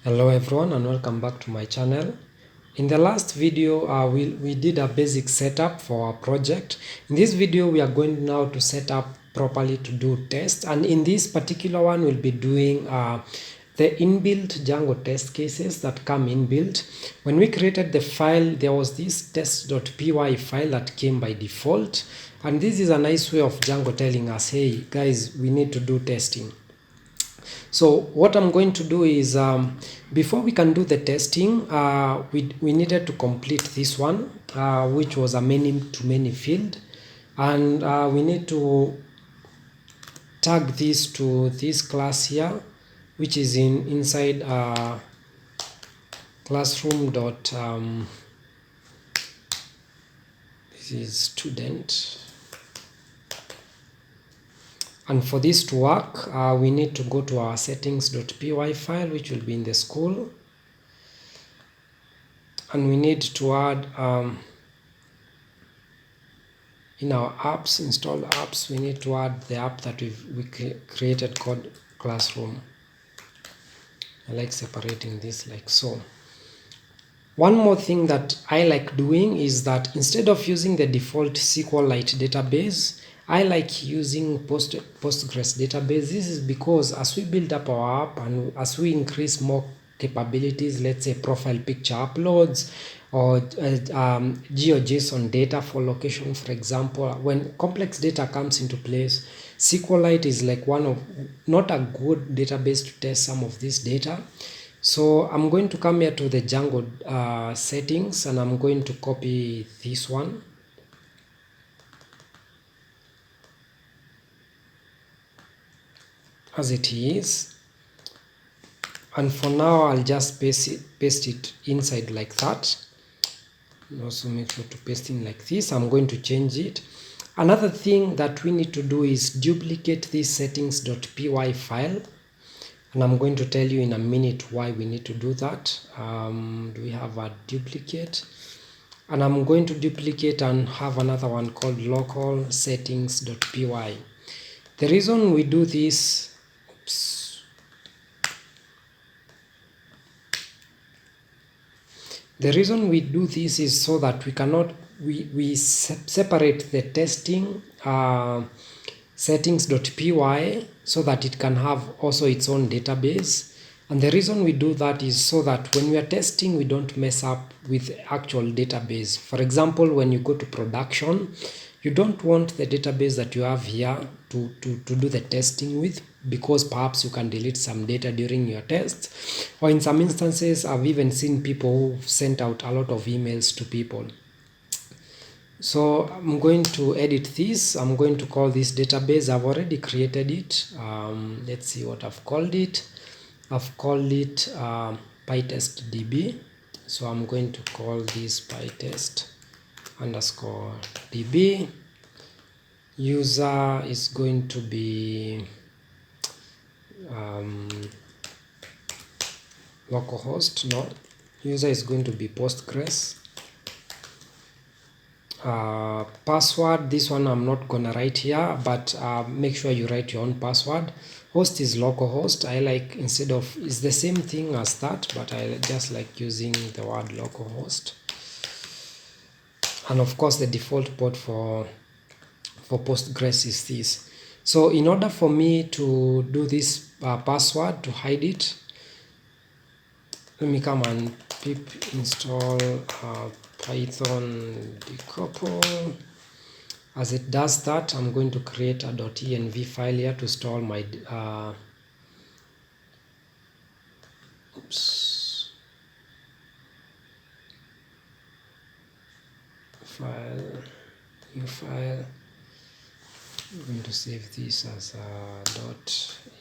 Hello everyone and welcome back to my channel. In the last video we did a basic setup for our project. In this video we are going now to set up properly to do tests, and in this particular one we'll be doing the inbuilt Django test cases that come inbuilt. When we created the file, there was this test.py file that came by default, and this is a nice way of Django telling us, hey guys, we need to do testing. So what I'm going to do is before we can do the testing, we needed to complete this one, which was a many-to-many field, and we need to tag this to this class here, which is inside classroom dot this is student. And for this to work, we need to go to our settings.py file, which will be in the school, and we need to add in our apps, installed apps, we need to add the app that we created called Classroom. I like separating this like so. One more thing that I like doing is that instead of using the default SQLite database, I like using Postgres database. This is because as we build up our app and as we increase more capabilities, let's say profile picture uploads or GeoJSON data for location, for example, when complex data comes into place, SQLite is like not a good database to test some of this data. So I'm going to come here to the Django settings, and I'm going to copy this one. As it is, and for now I'll just paste it inside like that, and also make sure to paste in like this. I'm going to change it. Another thing that we need to do is duplicate this settings.py file, and I'm going to tell you in a minute why we need to do that. Do we have a duplicate? And I'm going to duplicate and have another one called local settings.py. The reason we do this, the reason we do this is so that we separate the testing settings.py so that it can have also its own database. And the reason we do that is so that when we are testing, we don't mess up with the actual database. For example, when you go to production, you don't want the database that you have here to do the testing with, because perhaps you can delete some data during your tests, or in some instances I've even seen people who sent out a lot of emails to people. So I'm going to edit this. I'm going to call this database. I've already created it. Let's see what I've called it. I've called it Pytest DB. So I'm going to call this Pytest underscore DB. User is going to be localhost. No, user is going to be Postgres. Password, this one I'm not gonna write here, but make sure you write your own password. Host is localhost. I like, instead of, it's the same thing as that, but I just like using the word localhost. And of course the default port for Postgres is this. So in order for me to do this password, to hide it, let me come and pip install Python decouple. As it does that, I'm going to create a .env file here to store my file, new file. I'm going to save this as a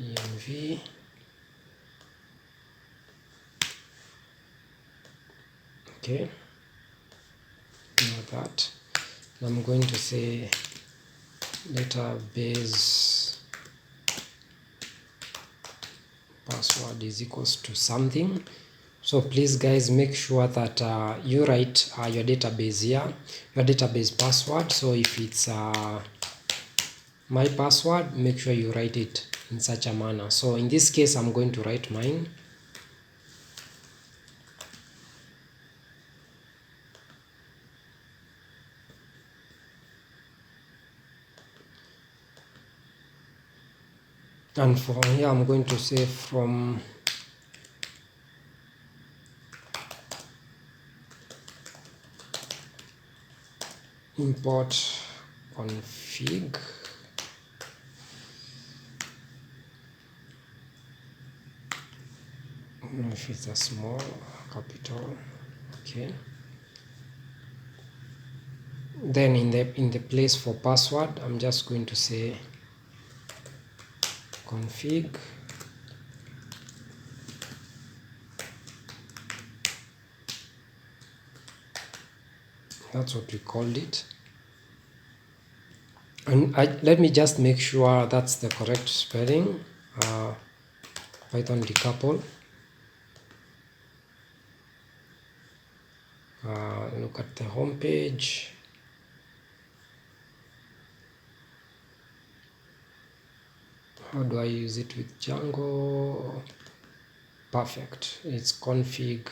.env. Okay, now that I'm going to say database password is equals to something. So please guys, make sure that you write your database here, your database password. So if it's my password, make sure you write it in such a manner. So in this case I'm going to write mine. and for here I'm going to say from import config if it's a small capital, okay. Then in the place for password I'm just going to say config that's what we called it. And let me just make sure that's the correct spelling. Python decouple. Look at the home page. How do I use it with Django? Perfect. It's config.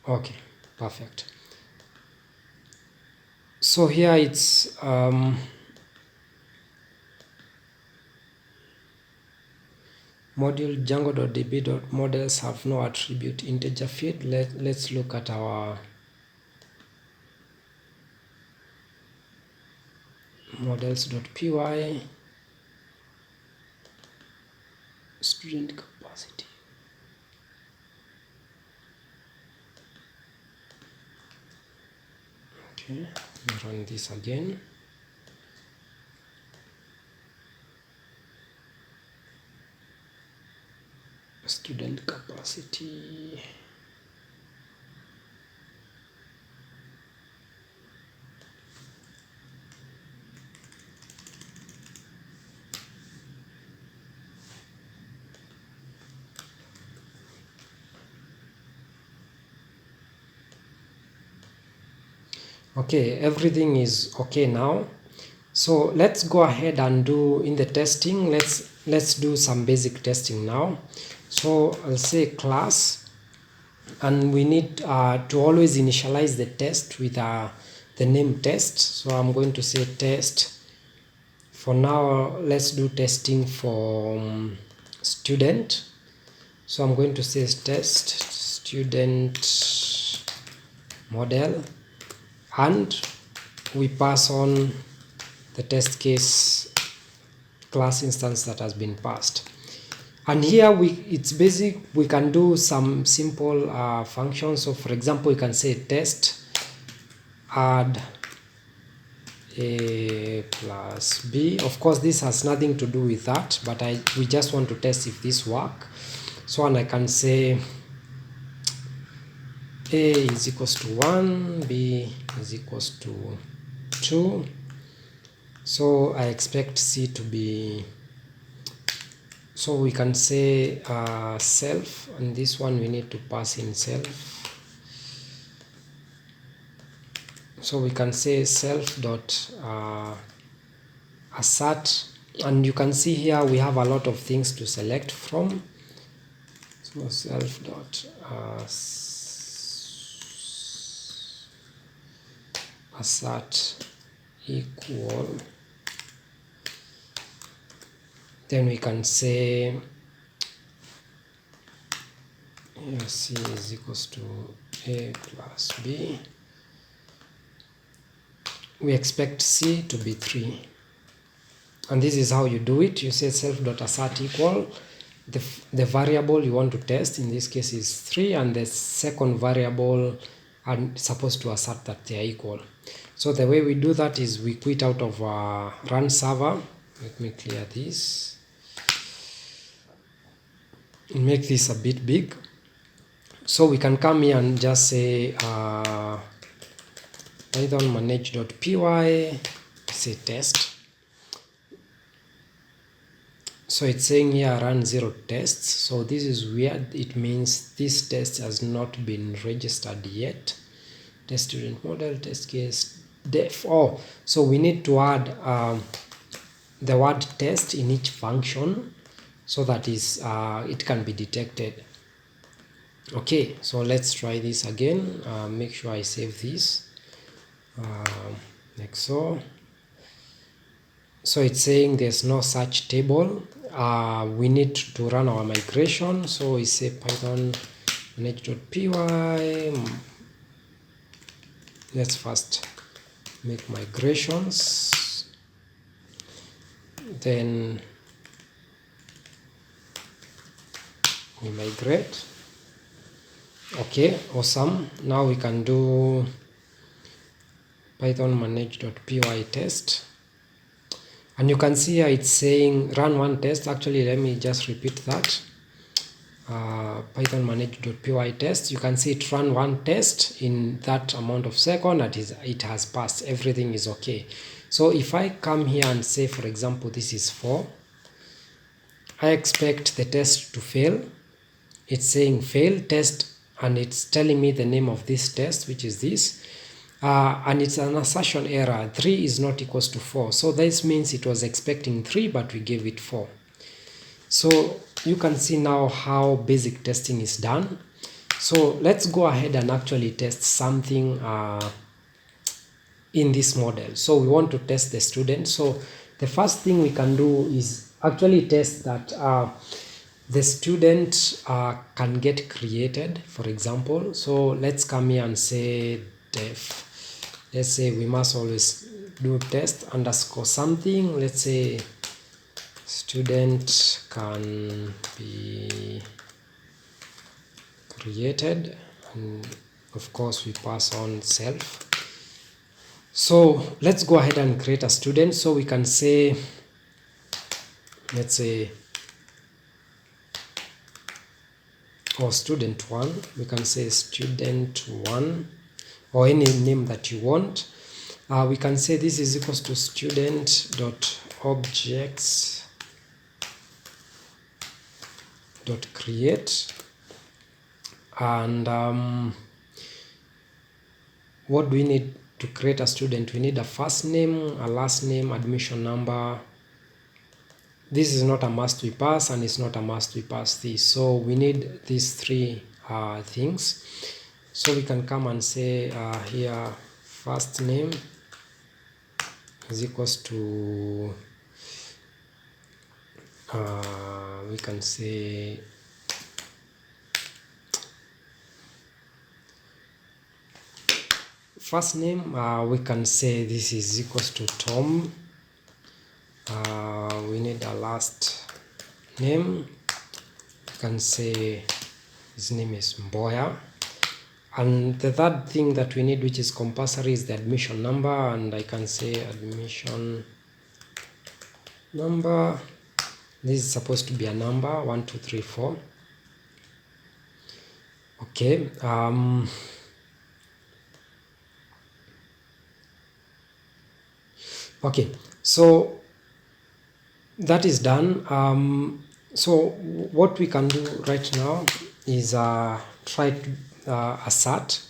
Okay, perfect. So here it's module django.db.models have no attribute integer field. Let's look at our models.py student capacity. Okay, run this again. Student capacity. Okay, everything is okay now. So let's go ahead and do in the testing. Let's do some basic testing now. So I'll say class, and we need to always initialize the test with the name test. So I'm going to say test. For now, let's do testing for student. So I'm going to say test student model, and we pass on the test case class instance that has been passed. And here it's basic. We can do some simple functions. So for example, you can say test add a plus b. Of course, this has nothing to do with that, but we just want to test if this work. So, and I can say a is equals to 1, b is equals to 2. So I expect c to be, so we can say self, and this one we need to pass in self. So we can say self dot assert, and you can see here we have a lot of things to select from. So self dot assert equal, then we can say c is equals to a plus b. We expect c to be 3, and this is how you do it. You say self.assert equal the variable you want to test, in this case is 3, and the second variable are supposed to assert that they are equal. So the way we do that is we quit out of run server. Let me clear this and make this a bit big. So we can come here and just say python manage.py, say test. So it's saying here run 0 tests. So this is weird. It means this test has not been registered yet. Test student model, test case, def. Oh, so we need to add the word test in each function so that is it can be detected. Okay, so let's try this again. Make sure I save this like so. So it's saying there's no such table. We need to run our migration. So we say python manage.py. Let's first make migrations, then we migrate. Okay, awesome. Now we can do python manage.py test, and you can see here it's saying run one test. Actually, let me just repeat that. Python manage.py test. You can see it run one test in that amount of second, and it has passed. Everything is okay. So if I come here and say, for example, this is 4, I expect the test to fail. It's saying fail test, and it's telling me the name of this test, which is this. And it's an assertion error. 3 is not equals to 4. So this means it was expecting 3, but we gave it 4. So you can see now how basic testing is done. So let's go ahead and actually test something in this model. So we want to test the student. So the first thing we can do is actually test that the student can get created, for example. So let's come here and say def. Let's say we must always do test underscore something. Let's say student can be created, and of course we pass on self. So let's go ahead and create a student. So we can say, let's say, or student 1. We can say student 1, or any name that you want. We can say this is equals to student dot objects dot create, and what do we need to create a student? We need a first name, a last name, admission number. This is not a must we pass, and it's not a must we pass this. So we need these 3 things. So we can come and say here first name is equals to we can say first name, we can say this is equals to Tom. We need a last name. We can say his name is Mboya. And the third thing that we need, which is compulsory, is the admission number. And I can say admission number. This is supposed to be a number 1, 2, 3, 4. Okay. Okay. So that is done. So what we can do right now is try to assert.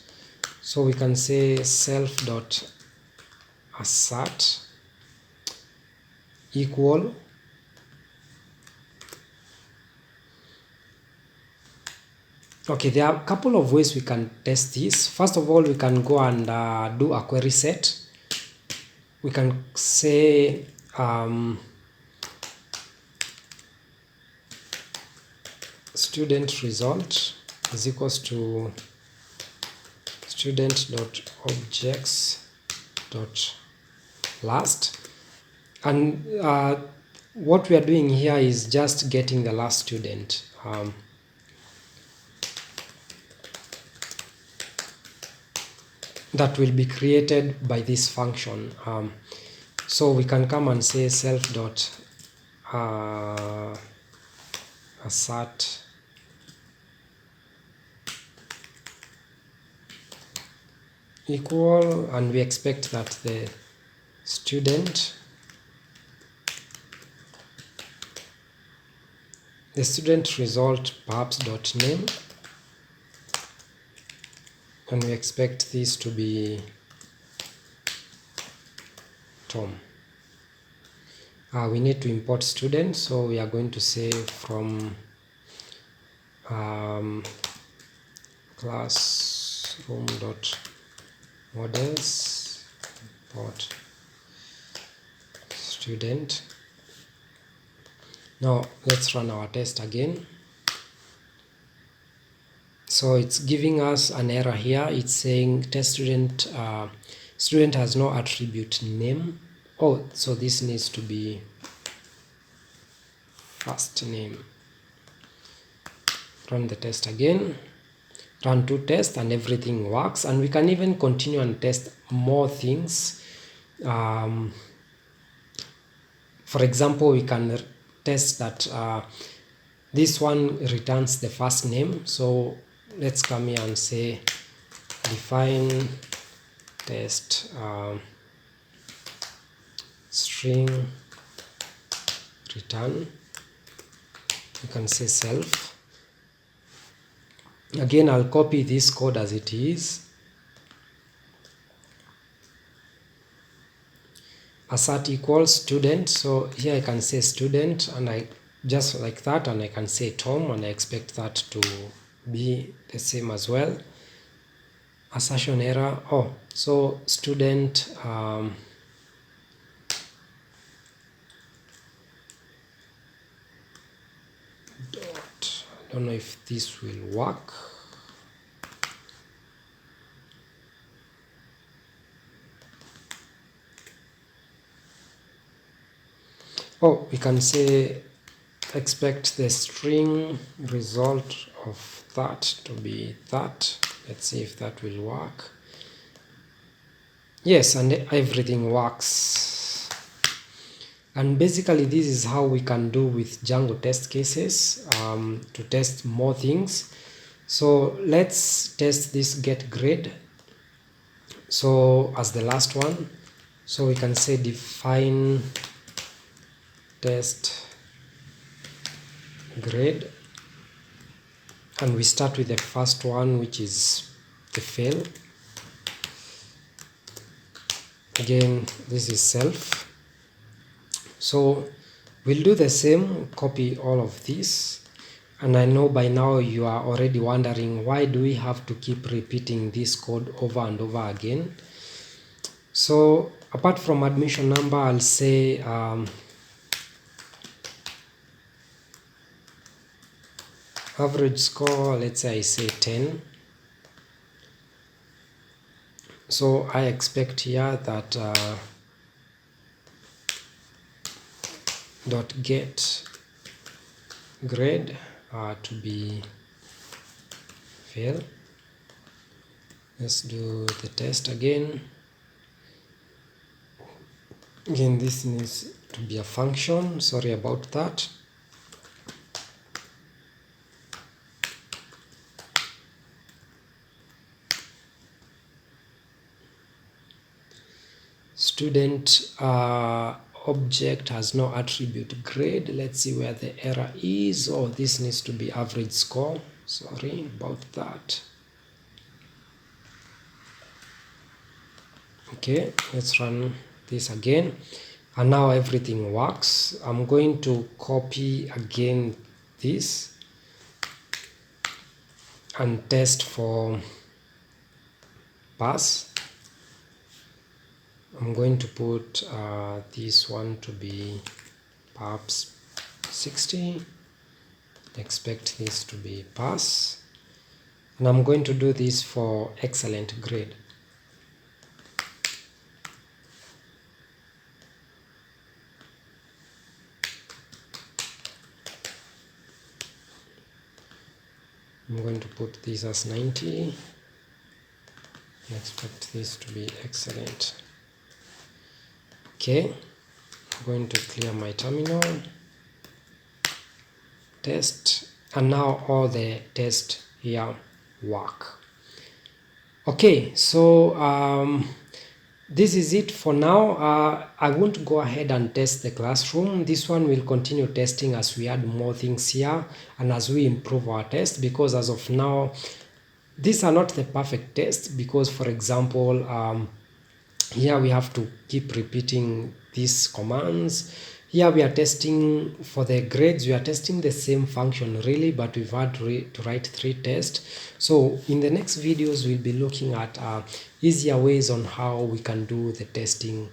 So we can say self dot assert equal okay, there are a couple of ways we can test this. First of all, we can go and do a query set. We can say student result is equals to student dot objects dot last, and what we are doing here is just getting the last student. That will be created by this function. So we can come and say self dot assert equal, and we expect that the student result perhaps dot name, and we expect this to be Tom. We need to import student, so we are going to say from classroom dot models import student. Now let's run our test again. So it's giving us an error here. It's saying test student student has no attribute name. Oh, so this needs to be first name. Run the test again. Run 2 tests and everything works, and we can even continue and test more things. For example, we can test that this one returns the first name. So let's come here and say define test string return. You can say self. Again, I'll copy this code as it is. Assert equals student. So here I can say student, and I just like that, and I can say Tom, and I expect that to be the same as well. Assertion error. Oh, so student dot. I don't know if this will work. Oh, we can say expect the string result of that to be that. Let's see if that will work. Yes, and everything works. And basically this is how we can do with Django test cases to test more things. So let's test this get grade. So as the last one, so we can say define test grade, and we start with the first one, which is the fail. Again, this is self. So we'll do the same, copy all of this. And I know by now you are already wondering, why do we have to keep repeating this code over and over again? So apart from admission number, I'll say average score, let's say I say 10. So I expect here that dot get grade to be fail. Let's do the test again. Again, this needs to be a function. Sorry about that. Student object has no attribute grade. Let's see where the error is. Oh, this needs to be average score. Sorry about that. Okay, let's run this again, and now everything works. I'm going to copy again this and test for pass. I'm going to put this one to be perhaps 60. Expect this to be pass, and I'm going to do this for excellent grade. I'm going to put this as 90. Expect this to be excellent. Okay, I'm going to clear my terminal, test, and now all the tests here work. Okay, so this is it for now. I won't go ahead and test the classroom. This one will continue testing as we add more things here and as we improve our test, because as of now, these are not the perfect tests, because for example, here we have to keep repeating these commands. Here we are testing for the grades, we are testing the same function really, but we've had to write 3 tests. So in the next videos, we'll be looking at easier ways on how we can do the testing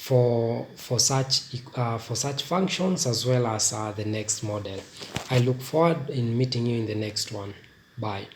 for such functions, as well as the next model. I look forward in meeting you in the next one. Bye.